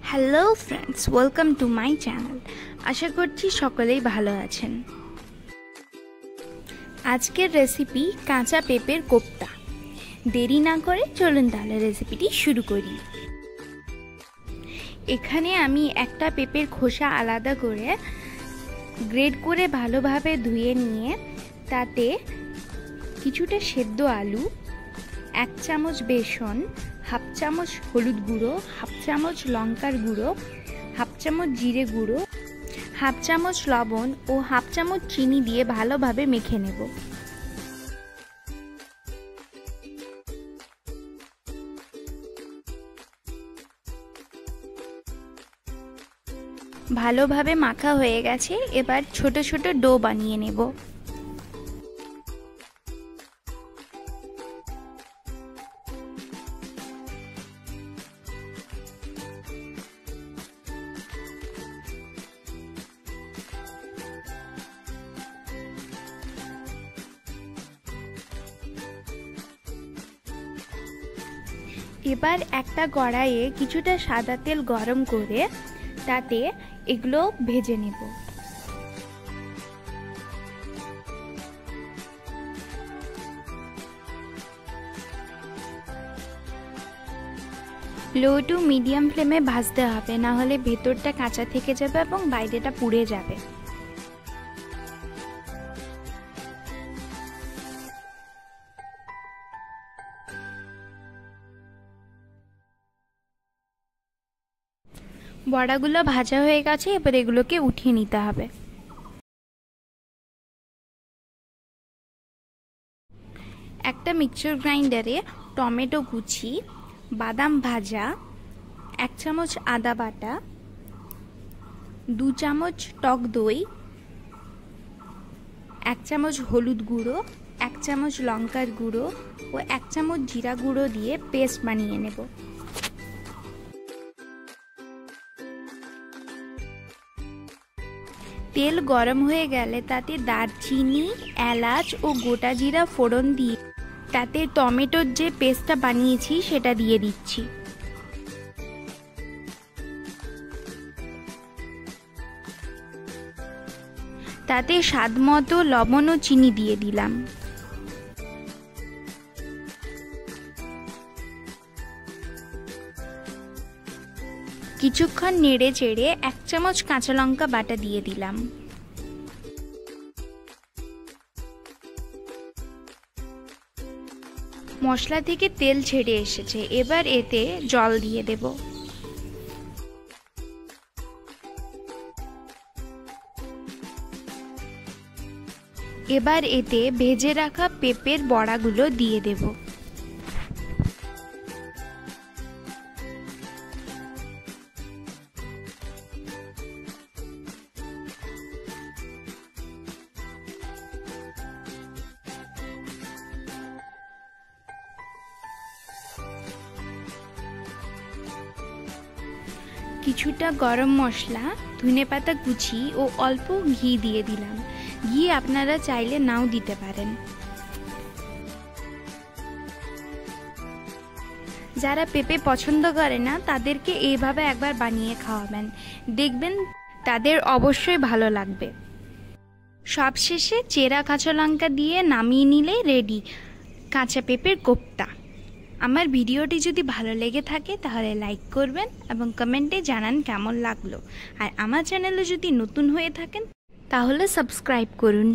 Hello friends, welcome to my channel. আশা করছি সকলেই ভালো আছেন। আজকের রেসিপি কাঁচা পেঁপের কোপ্তা। দেরি না করে চলুন তাহলে রেসিপিটি শুরু করি। এখানে আমি একটা পেঁপের খোসা আলাদা করে গ্রেড করে ভালোভাবে ধুয়ে নিয়ে তাতে কিছুটা সেদ্ধ আলু, 1 চামচ বেসন, হাফ চামচ হলুদ গুঁড়ো, হাফ চামচ লঙ্কার গুঁড়ো, হাফ চামচ জিরে গুঁড়ো, হাফ চামচ লবণ ও হাফ চামচ চিনি দিয়ে ভালোভাবে মেখে নেব। ভালোভাবে মাখা হয়ে গেছে, এবার ছোট ছোট ডো বানিয়ে নেব। এবার একটা কড়াইয়ে কিছুটা সাদা তেল গরম করে তাতে এগুলো ভেজে নেব। লো টু মিডিয়াম ফ্লেমে ভাজতে হবে, না হলে ভেতরটা কাঁচা থেকে যাবে এবং বাইরেটা পুড়ে যাবে। বড়াগুলো ভাজা হয়ে গেছে, এবার এগুলোকে উঠিয়ে নিতে হবে। একটা মিক্সচার গ্রাইন্ডারে টমেটো কুচি, বাদাম ভাজা, 1 চামচ আদা বাটা, 2 চামচ টক দই, 1 চামচ হলুদ গুঁড়ো, 1 চামচ লঙ্কার গুঁড়ো ও 1 চামচ জিরা গুঁড়ো দিয়ে পেস্ট বানিয়ে নেব। তেল গরম হয়ে গেলে তাতে দারচিনি, এলাচ ও গোটা জিরা ফোড়ন দিয়ে তাতে টমেটোর যে পেস্টটা বানিয়েছি সেটা দিয়ে দিচ্ছি। তাতে স্বাদমতো লবণ ও চিনি দিয়ে দিলাম। কিছুক্ষণ নেড়ে চেড়ে 1 চামচ কাঁচা লঙ্কা বাটা দিয়ে দিলাম। মশলা থেকে তেল ছেড়ে এসেছে, এবার এতে জল দিয়ে দেব। এবার এতে ভেজে রাখা পেঁপের বড়াগুলো দিয়ে দেব। কিছুটা গরম মশলা, ধনেপাতা কুচি ও অল্প ঘি দিয়ে দিলাম। ঘি আপনারা চাইলে নাও দিতে পারেন। যারা পেঁপে পছন্দ করে না তাদেরকে এইভাবে একবার বানিয়ে খাওয়াবেন, দেখবেন তাদের অবশ্যই ভালো লাগবে। সবশেষে চেরা কাঁচা লঙ্কা দিয়ে নামিয়ে নিলে রেডি কাঁচা পেঁপের কোপ্তা। আমার ভিডিওটি যদি ভালো লেগে থাকে তাহলে লাইক করবেন এবং কমেন্টে জানান কেমন লাগলো। আর আমার চ্যানেলে যদি নতুন হয়ে থাকেন তাহলে সাবস্ক্রাইব করুন।